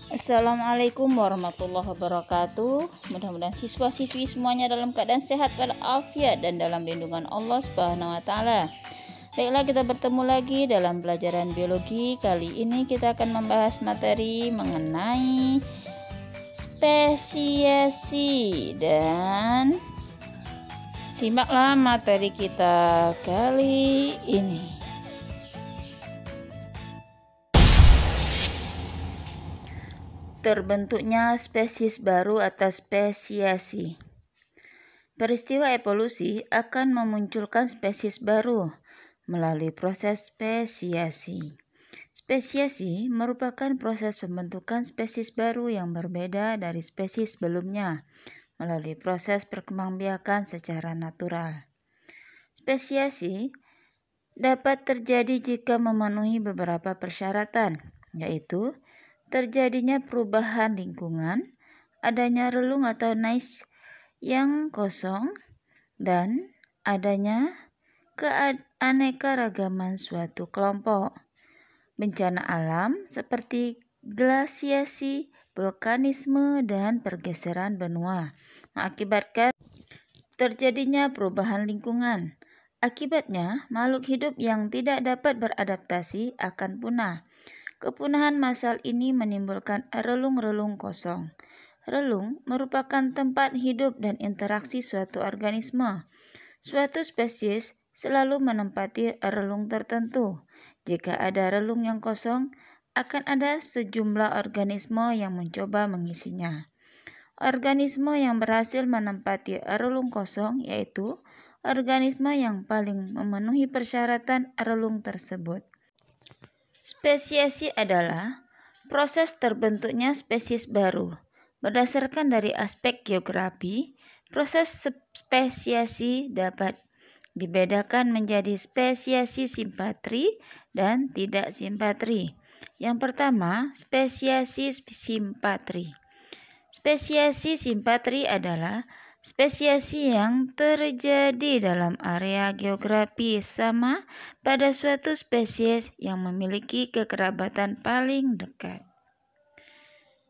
Assalamualaikum warahmatullahi wabarakatuh. Mudah-mudahan siswa-siswi semuanya dalam keadaan sehat walafiat dan dalam lindungan Allah Subhanahu wa taala. Baiklah, kita bertemu lagi dalam pelajaran biologi. Kali ini kita akan membahas materi mengenai spesiasi, dan simaklah materi kita kali ini. Terbentuknya spesies baru atau spesiasi. Peristiwa evolusi akan memunculkan spesies baru melalui proses spesiasi. Spesiasi merupakan proses pembentukan spesies baru yang berbeda dari spesies sebelumnya melalui proses perkembangbiakan secara natural. Spesiasi dapat terjadi jika memenuhi beberapa persyaratan, yaitu terjadinya perubahan lingkungan, adanya relung atau niche yang kosong, dan adanya keanekaragaman suatu kelompok. Bencana alam seperti glasiasi, vulkanisme, dan pergeseran benua mengakibatkan terjadinya perubahan lingkungan. Akibatnya, makhluk hidup yang tidak dapat beradaptasi akan punah. Kepunahan massal ini menimbulkan relung-relung kosong. Relung merupakan tempat hidup dan interaksi suatu organisme. Suatu spesies selalu menempati relung tertentu. Jika ada relung yang kosong, akan ada sejumlah organisme yang mencoba mengisinya. Organisme yang berhasil menempati relung kosong yaitu organisme yang paling memenuhi persyaratan relung tersebut. Spesiasi adalah proses terbentuknya spesies baru. Berdasarkan dari aspek geografi, proses spesiasi dapat dibedakan menjadi spesiasi simpatri dan tidak simpatri. Yang pertama, spesiasi simpatri. Spesiasi simpatri adalah spesiasi yang terjadi dalam area geografi sama pada suatu spesies yang memiliki kekerabatan paling dekat.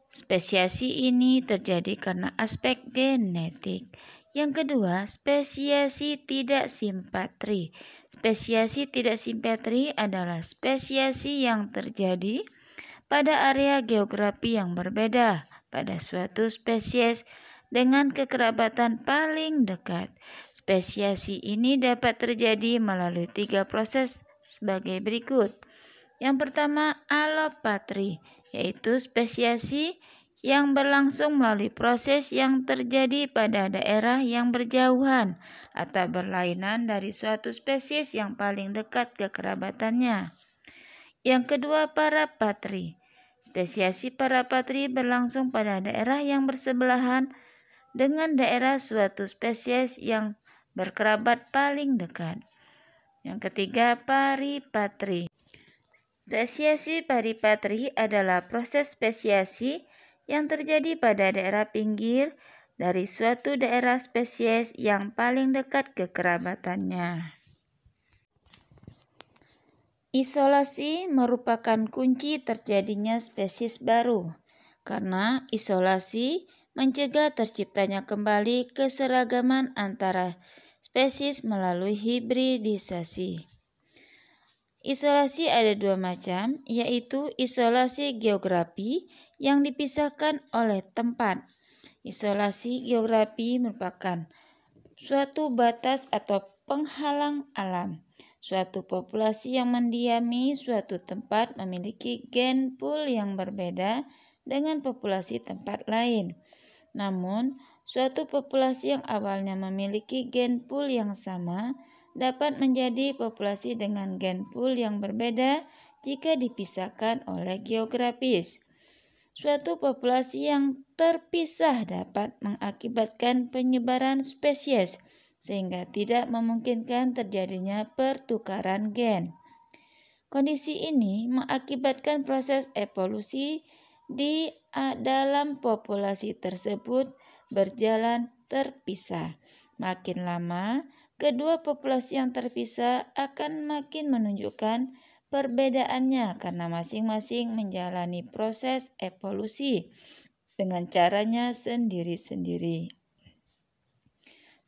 Spesiasi ini terjadi karena aspek genetik. Yang kedua, spesiasi tidak simpatri. Spesiasi tidak simpatri adalah spesiasi yang terjadi pada area geografi yang berbeda pada suatu spesies dengan kekerabatan paling dekat. Spesiasi ini dapat terjadi melalui 3 proses sebagai berikut. Yang pertama, alopatri, yaitu spesiasi yang berlangsung melalui proses yang terjadi pada daerah yang berjauhan atau berlainan dari suatu spesies yang paling dekat kekerabatannya. Yang kedua, parapatri. Spesiasi parapatri berlangsung pada daerah yang bersebelahan dengan daerah suatu spesies yang berkerabat paling dekat. Yang ketiga, paripatri. Spesiasi paripatri adalah proses spesiasi yang terjadi pada daerah pinggir dari suatu daerah spesies yang paling dekat kekerabatannya. Isolasi merupakan kunci terjadinya spesies baru, karena isolasi mencegah terciptanya kembali keseragaman antara spesies melalui hibridisasi. Isolasi ada 2 macam, yaitu isolasi geografi yang dipisahkan oleh tempat. Isolasi geografi merupakan suatu batas atau penghalang alam. Suatu populasi yang mendiami suatu tempat memiliki gen pool yang berbeda dengan populasi tempat lain. Namun, suatu populasi yang awalnya memiliki gen pool yang sama dapat menjadi populasi dengan gen pool yang berbeda jika dipisahkan oleh geografis. Suatu populasi yang terpisah dapat mengakibatkan penyebaran spesies sehingga tidak memungkinkan terjadinya pertukaran gen. Kondisi ini mengakibatkan proses evolusi di dalam populasi tersebut berjalan terpisah. Makin lama, kedua populasi yang terpisah akan makin menunjukkan perbedaannya karena masing-masing menjalani proses evolusi dengan caranya sendiri-sendiri.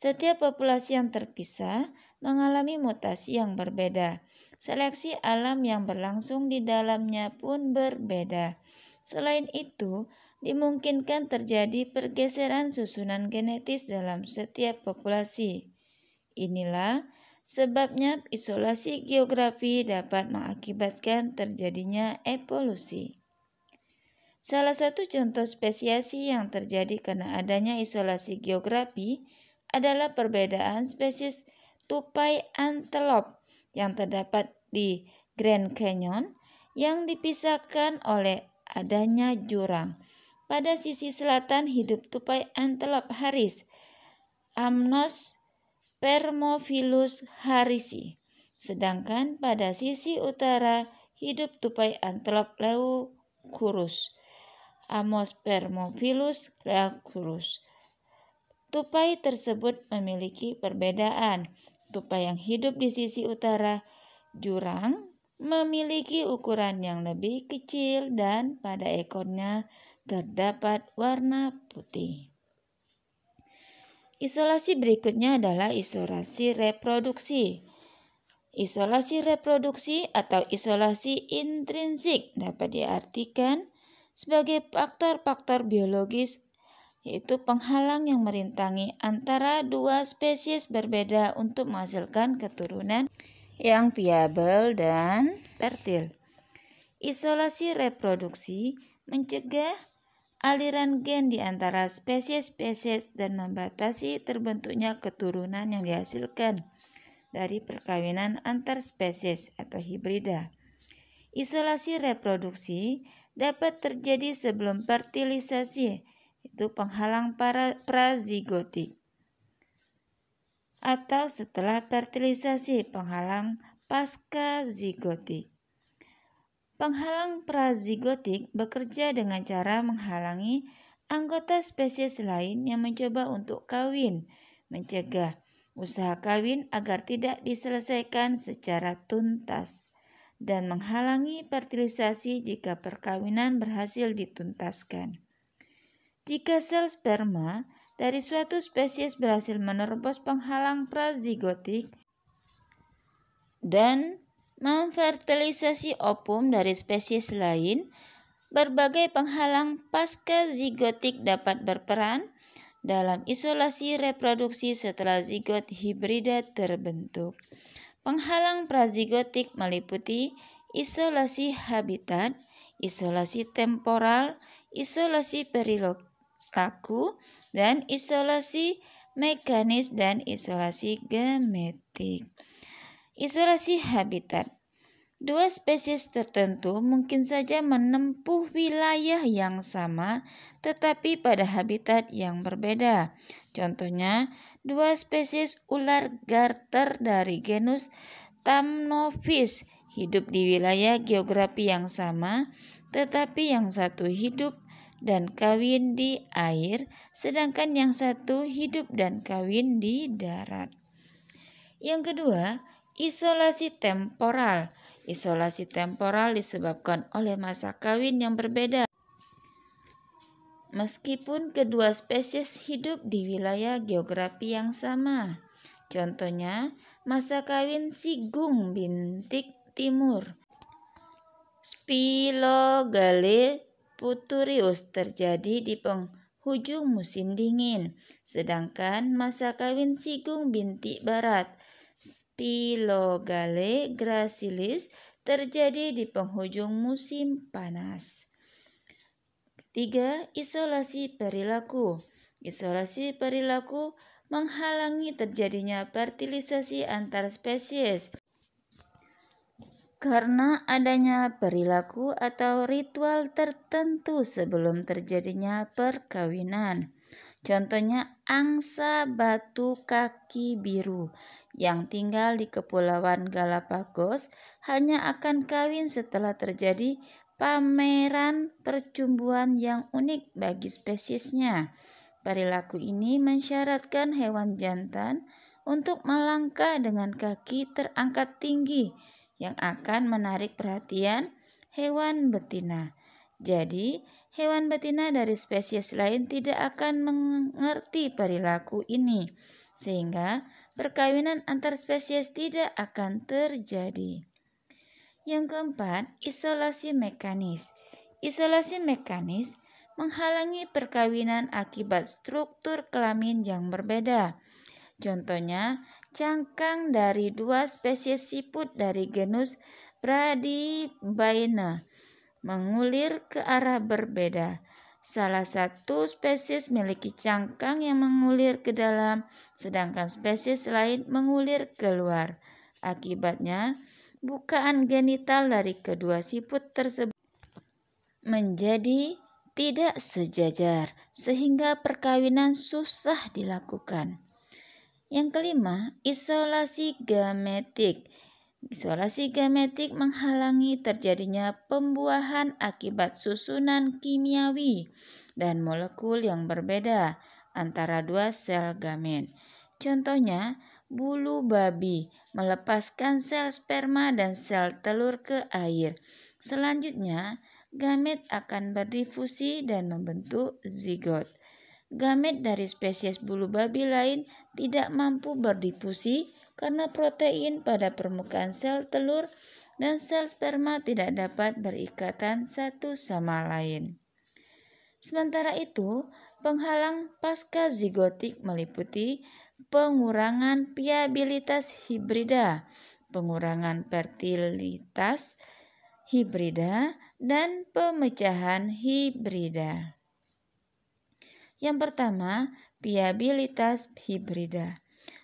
Setiap populasi yang terpisah mengalami mutasi yang berbeda. Seleksi alam yang berlangsung di dalamnya pun berbeda. Selain itu, dimungkinkan terjadi pergeseran susunan genetis dalam setiap populasi. Inilah sebabnya isolasi geografi dapat mengakibatkan terjadinya evolusi. Salah satu contoh spesiasi yang terjadi karena adanya isolasi geografi adalah perbedaan spesies tupai antelope yang terdapat di Grand Canyon yang dipisahkan oleh adanya jurang. Pada sisi selatan hidup tupai antelope harris, Amnos Permophilus harrisi, sedangkan pada sisi utara hidup tupai antelope leucurus, Amos Permophilus leucurus. Tupai tersebut memiliki perbedaan. Tupai yang hidup di sisi utara jurang memiliki ukuran yang lebih kecil dan pada ekornya terdapat warna putih. Isolasi berikutnya adalah isolasi reproduksi. Isolasi reproduksi atau isolasi intrinsik dapat diartikan sebagai faktor-faktor biologis, yaitu penghalang yang merintangi antara dua spesies berbeda untuk menghasilkan keturunan yang viabel dan fertil. Isolasi reproduksi mencegah aliran gen di antara spesies-spesies dan membatasi terbentuknya keturunan yang dihasilkan dari perkawinan antar spesies atau hibrida. Isolasi reproduksi dapat terjadi sebelum fertilisasi, itu penghalang prazigotik, atau setelah fertilisasi, penghalang pasca-zigotik. Penghalang prazigotik bekerja dengan cara menghalangi anggota spesies lain yang mencoba untuk kawin, mencegah usaha kawin agar tidak diselesaikan secara tuntas, dan menghalangi fertilisasi jika perkawinan berhasil dituntaskan. Jika sel sperma dari suatu spesies berhasil menerobos penghalang prazigotik dan memfertilisasi ovum dari spesies lain, berbagai penghalang pasca-zigotik dapat berperan dalam isolasi reproduksi setelah zigot hibrida terbentuk. Penghalang prazigotik meliputi isolasi habitat, isolasi temporal, isolasi perilaku, dan isolasi mekanis dan isolasi genetik. Isolasi habitat. Dua spesies tertentu mungkin saja menempuh wilayah yang sama tetapi pada habitat yang berbeda. Contohnya, dua spesies ular garter dari genus Thamnophis hidup di wilayah geografi yang sama, tetapi yang satu hidup dan kawin di air, sedangkan yang satu hidup dan kawin di darat. Yang kedua, isolasi temporal. Isolasi temporal disebabkan oleh masa kawin yang berbeda. Meskipun kedua spesies hidup di wilayah geografi yang sama. Contohnya, masa kawin sigung bintik timur Spilogale puturius terjadi di penghujung musim dingin, sedangkan masa kawin sigung bintik barat Spilogale gracilis terjadi di penghujung musim panas. Ketiga, isolasi perilaku. Isolasi perilaku menghalangi terjadinya fertilisasi antar spesies karena adanya perilaku atau ritual tertentu sebelum terjadinya perkawinan. Contohnya angsa batu kaki biru yang tinggal di Kepulauan Galapagos hanya akan kawin setelah terjadi pameran percumbuan yang unik bagi spesiesnya. Perilaku ini mensyaratkan hewan jantan untuk melangkah dengan kaki terangkat tinggi yang akan menarik perhatian hewan betina. Jadi, hewan betina dari spesies lain tidak akan mengerti perilaku ini, sehingga perkawinan antar spesies tidak akan terjadi. Yang keempat, isolasi mekanis. Isolasi mekanis menghalangi perkawinan akibat struktur kelamin yang berbeda. Contohnya, cangkang dari dua spesies siput dari genus Bradybaena mengulir ke arah berbeda. Salah satu spesies memiliki cangkang yang mengulir ke dalam, sedangkan spesies lain mengulir keluar. Akibatnya, bukaan genital dari kedua siput tersebut menjadi tidak sejajar, sehingga perkawinan susah dilakukan. Yang kelima, isolasi gametik. Isolasi gametik menghalangi terjadinya pembuahan akibat susunan kimiawi dan molekul yang berbeda antara dua sel gamet. Contohnya, bulu babi melepaskan sel sperma dan sel telur ke air. Selanjutnya, gamet akan berdifusi dan membentuk zigot. Gamet dari spesies bulu babi lain tidak mampu berdifusi karena protein pada permukaan sel telur dan sel sperma tidak dapat berikatan satu sama lain. Sementara itu, penghalang pasca-zigotik meliputi pengurangan viabilitas hibrida, pengurangan fertilitas hibrida, dan pemecahan hibrida. Yang pertama, viabilitas hibrida.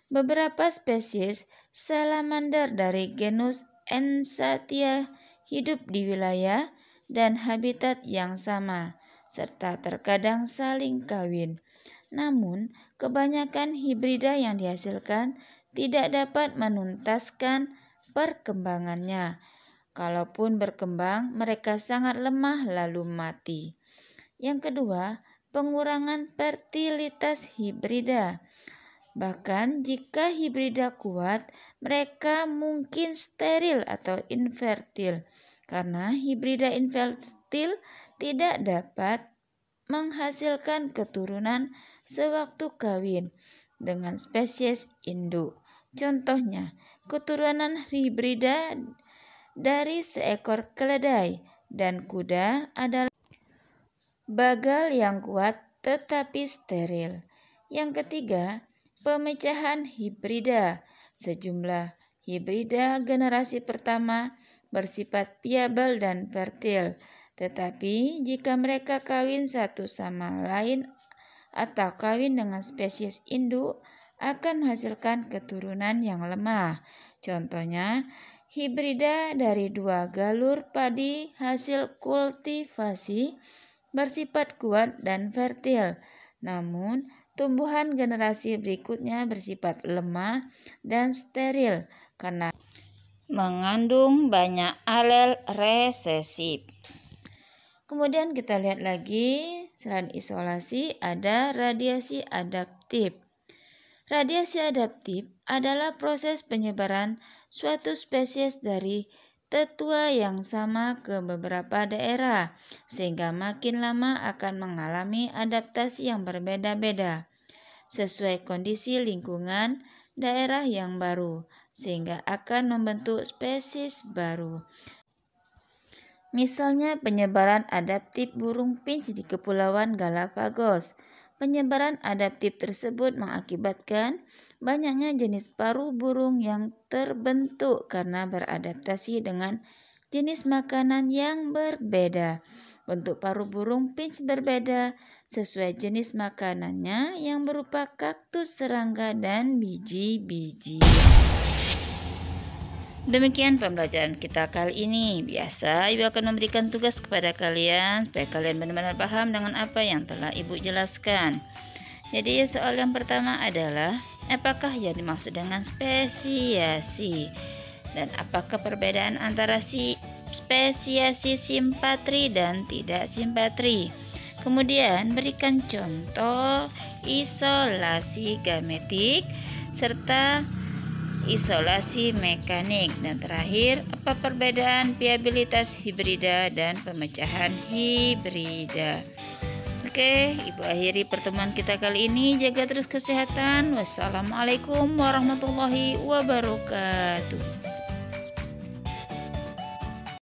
Beberapa spesies salamander dari genus Enshatia hidup di wilayah dan habitat yang sama, serta terkadang saling kawin. Namun, kebanyakan hibrida yang dihasilkan tidak dapat menuntaskan perkembangannya. Kalaupun berkembang, mereka sangat lemah lalu mati. Yang kedua, pengurangan fertilitas hibrida. Bahkan jika hibrida kuat, mereka mungkin steril atau infertil, karena hibrida infertil tidak dapat menghasilkan keturunan sewaktu kawin dengan spesies induk. Contohnya, keturunan hibrida dari seekor keledai dan kuda adalah bagal yang kuat tetapi steril. Yang ketiga, pemecahan hibrida. Sejumlah hibrida generasi pertama bersifat viabel dan fertil, tetapi jika mereka kawin satu sama lain atau kawin dengan spesies induk akan menghasilkan keturunan yang lemah. Contohnya, hibrida dari dua galur padi hasil kultivasi bersifat kuat dan fertil, namun tumbuhan generasi berikutnya bersifat lemah dan steril karena mengandung banyak alel resesif. Kemudian kita lihat lagi, selain isolasi ada radiasi adaptif. Radiasi adaptif adalah proses penyebaran suatu spesies dari tetua yang sama ke beberapa daerah, sehingga makin lama akan mengalami adaptasi yang berbeda-beda sesuai kondisi lingkungan daerah yang baru, sehingga akan membentuk spesies baru. Misalnya penyebaran adaptif burung finch di Kepulauan Galapagos. Penyebaran adaptif tersebut mengakibatkan banyaknya jenis paruh burung yang terbentuk karena beradaptasi dengan jenis makanan yang berbeda. Bentuk paruh burung finch berbeda sesuai jenis makanannya yang berupa kaktus, serangga, dan biji-biji. Demikian pembelajaran kita kali ini. Biasa Ibu akan memberikan tugas kepada kalian supaya kalian benar-benar paham dengan apa yang telah Ibu jelaskan. Jadi soal yang pertama adalah apakah yang dimaksud dengan spesiasi dan apakah perbedaan antara spesiasi simpatri dan tidak simpatri. Kemudian berikan contoh isolasi gametik serta isolasi mekanik. Dan terakhir, apa perbedaan viabilitas hibrida dan pemecahan hibrida? Oke, Ibu akhiri pertemuan kita kali ini. Jaga terus kesehatan. Wassalamualaikum warahmatullahi wabarakatuh.